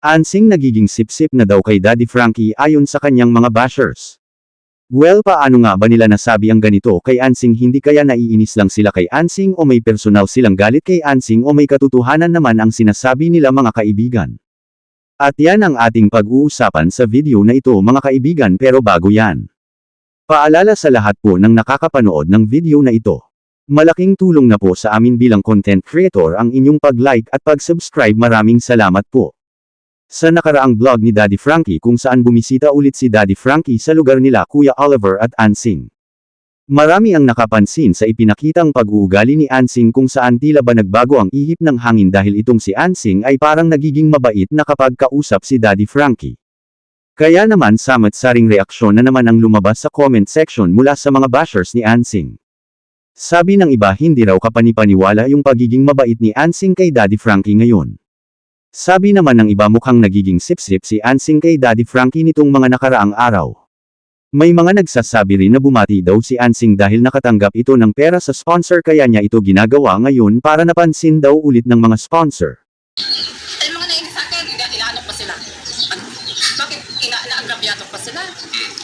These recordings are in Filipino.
Ansing nagiging sip-sip na daw kay Daddy Frankie ayon sa kanyang mga bashers. Well, paano nga ba nila nasabi ang ganito kay Ansing? Hindi kaya naiinis lang sila kay Ansing o may personal silang galit kay Ansing o may katotohanan naman ang sinasabi nila mga kaibigan? At yan ang ating pag-uusapan sa video na ito mga kaibigan, pero bago yan. Paalala sa lahat po ng nakakapanood ng video na ito. Malaking tulong na po sa amin bilang content creator ang inyong pag-like at pag-subscribe. Maraming salamat po. Sa nakaraang vlog ni Daddy Frankie kung saan bumisita ulit si Daddy Frankie sa lugar nila Kuya Oliver at Ansing. Marami ang nakapansin sa ipinakitang pag-uugali ni Ansing kung saan tila ba nagbago ang ihip ng hangin dahil itong si Ansing ay parang nagiging mabait na kapag kausap si Daddy Frankie. Kaya naman samot-saring reaksyon na naman ang lumabas sa comment section mula sa mga bashers ni Ansing. Sabi ng iba hindi raw kapanipaniwala yung pagiging mabait ni Ansing kay Daddy Frankie ngayon. Sabi naman ng iba mukhang nagiging sip-sip si Ansing kay Daddy Frankie nitong mga nakaraang araw. May mga nagsasabi rin na bumati daw si Ansing dahil nakatanggap ito ng pera sa sponsor kaya niya ito ginagawa ngayon para napansin daw ulit ng mga sponsor. Ay mga nainis sa akin, inaanok pa sila. Bakit inaagrabyado pa sila?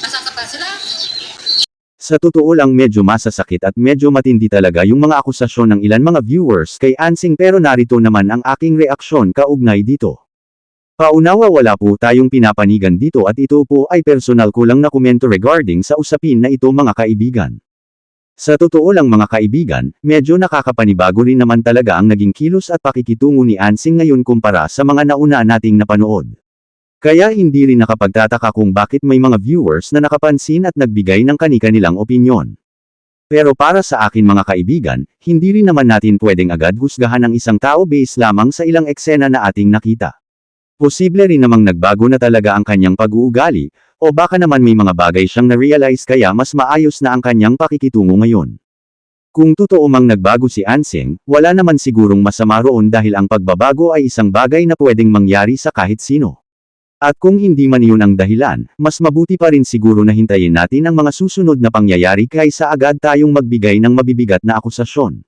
Nasasaktan sila? Sa totoo lang medyo masasakit at medyo matindi talaga yung mga akusasyon ng ilan mga viewers kay Ansing, pero narito naman ang aking reaksyon kaugnay dito. Paunawa, wala po tayong pinapanigan dito at ito po ay personal ko lang na komento regarding sa usapin na ito mga kaibigan. Sa totoo lang mga kaibigan, medyo nakakapanibago rin naman talaga ang naging kilos at pakikitungo ni Ansing ngayon kumpara sa mga nauna nating napanood. Kaya hindi rin nakapagtataka kung bakit may mga viewers na nakapansin at nagbigay ng kani-kanilang opinyon. Pero para sa akin mga kaibigan, hindi rin naman natin pwedeng agad husgahan ang isang tao base lamang sa ilang eksena na ating nakita. Posible rin namang nagbago na talaga ang kanyang pag-uugali, o baka naman may mga bagay siyang na-realize kaya mas maayos na ang kanyang pakikitungo ngayon. Kung totoo mang nagbago si Ansing, wala naman sigurong masama roon dahil ang pagbabago ay isang bagay na pwedeng mangyari sa kahit sino. At kung hindi man yun ang dahilan, mas mabuti pa rin siguro na hintayin natin ang mga susunod na pangyayari kaysa agad tayong magbigay ng mabibigat na akusasyon.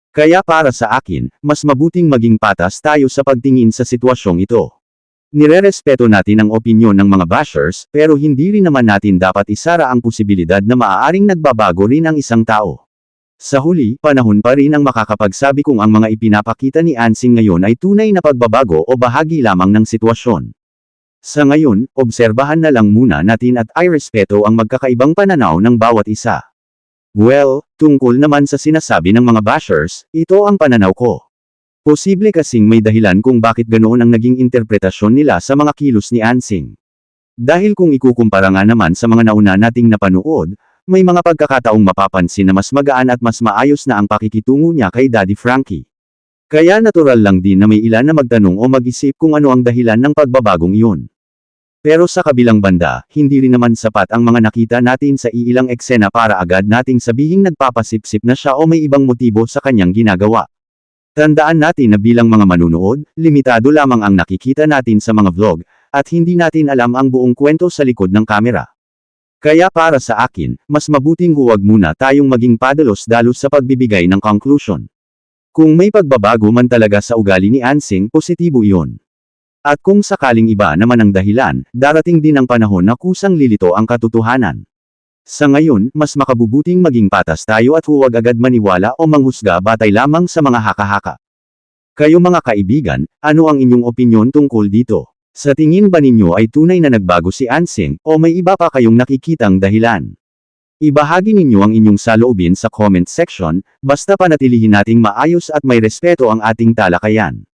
Kaya para sa akin, mas mabuting maging patas tayo sa pagtingin sa sitwasyong ito. Nirerespeto natin ang opinyon ng mga bashers, pero hindi rin naman natin dapat isara ang posibilidad na maaaring nagbabago rin ang isang tao. Sa huli, panahon pa rin ang makakapagsabi kung ang mga ipinapakita ni Ansing ngayon ay tunay na pagbabago o bahagi lamang ng sitwasyon. Sa ngayon, obserbahan na lang muna natin at irespeto ang magkakaibang pananaw ng bawat isa. Well, tungkol naman sa sinasabi ng mga bashers, ito ang pananaw ko. Posible kasing may dahilan kung bakit ganoon ang naging interpretasyon nila sa mga kilos ni Ansing. Dahil kung ikukumpara nga naman sa mga nauna nating napanood, may mga pagkakataong mapapansin na mas magaan at mas maayos na ang pakikitungo niya kay Daddy Frankie. Kaya natural lang din na may ilan na magtanong o mag-isip kung ano ang dahilan ng pagbabagong iyon. Pero sa kabilang banda, hindi rin naman sapat ang mga nakita natin sa iilang eksena para agad nating sabihing nagpapasipsip na siya o may ibang motibo sa kanyang ginagawa. Tandaan natin na bilang mga manunood, limitado lamang ang nakikita natin sa mga vlog, at hindi natin alam ang buong kwento sa likod ng kamera. Kaya para sa akin, mas mabuting huwag muna tayong maging padalos-dalos sa pagbibigay ng conclusion. Kung may pagbabago man talaga sa ugali ni Ansing, positibo iyon. At kung sakaling iba naman ang dahilan, darating din ang panahon na kusang lilito ang katotohanan. Sa ngayon, mas makabubuting maging patas tayo at huwag agad maniwala o manghusga batay lamang sa mga haka-haka. Kayo mga kaibigan, ano ang inyong opinyon tungkol dito? Sa tingin ba ninyo ay tunay na nagbago si Ansing, o may iba pa kayong nakikitang dahilan? Ibahagi ninyo ang inyong saloobin sa comment section, basta panatilihin nating maayos at may respeto ang ating talakayan.